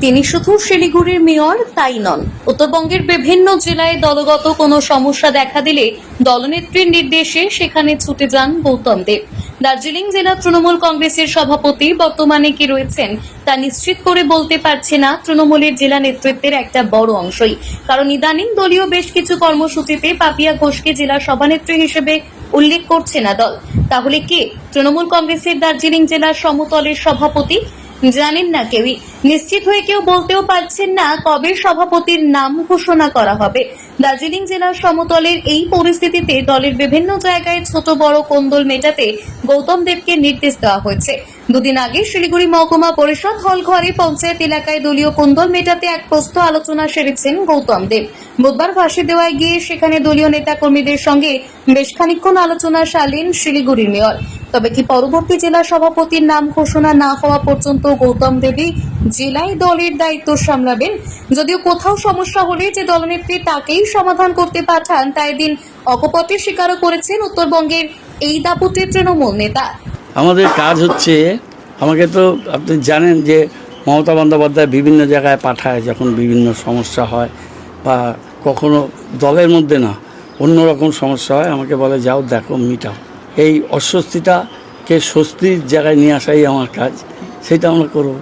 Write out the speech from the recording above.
তিনি শুধু শিলিগুড়ির মেয়র তাই নন, উত্তরবঙ্গের বিভিন্ন জেলায় দলগত কোনো সমস্যা দেখা দিলে দলনেত্রীর নির্দেশে সেখানে ছুটে যান গৌতম দেব। দার্জিলিং জেলা তৃণমূল কংগ্রেসের সভাপতি বর্তমানে কি রয়েছেন তা নিশ্চিত করে বলতে পারছে না তৃণমূলের জেলা নেতৃত্বের একটা বড় অংশই। কারণ ইদানিং দলীয় বেশ কিছু কর্মসূচিতে পাপিয়া ঘোষকে জেলা সভানেত্রী হিসেবে উল্লেখ করছে না দল। তাহলে কে তৃণমূল কংগ্রেসের দার্জিলিং জেলার সমতলের সভাপতি? জানেন না কেউই। নিশ্চিত হয়ে কেউ বলতেও পারছেন না কবে সভাপতির নাম ঘোষণা করা হবে। দার্জিলিং জেলার সমতলের এই পরিস্থিতিতে দলের বিভিন্ন জায়গায় ছোট বড় কোন্দল মেটাতে গৌতম দেবকে নির্দেশ দেওয়া হয়েছে। দুদিন আগে শিলিগুড়ি মহকুমা পরিষদ হল ঘরে পঞ্চায়েত এলাকায় দলীয় কোন্দল মেটাতে এক প্রস্থ আলোচনা সেরেছেন গৌতম দেব। বুধবার ফাঁসি দেওয়ায় গিয়ে সেখানে দলীয় নেতাকর্মীদের সঙ্গে বেশ খানিকক্ষণ আলোচনা সারলেন শিলিগুড়ির মেয়র। তবে কি পরবর্তী জেলা সভাপতির নাম ঘোষণা না হওয়া পর্যন্ত গৌতম দেবী জেলায় দলের দায়িত্ব সামলাবেন? যদিও কোথাও সমস্যা হলে যে দলনেত্রী তাকেই সমাধান করতে পাঠান তাই দিন অকপটে স্বীকারও করেছেন উত্তরবঙ্গের এই দাপুটের তৃণমূল নেতা। আমাদের কাজ হচ্ছে, আমাকে তো আপনি জানেন যে মমতা বন্দ্যোপাধ্যায় বিভিন্ন জায়গায় পাঠায় যখন বিভিন্ন সমস্যা হয় বা কখনো দলের মধ্যে না অন্যরকম সমস্যা হয়, আমাকে বলে যাও দেখো মিটাও। এই অস্বস্তিটাকে স্বস্তির জায়গায় নিয়ে আসাই আমার কাজ, সেটা আমরা করব।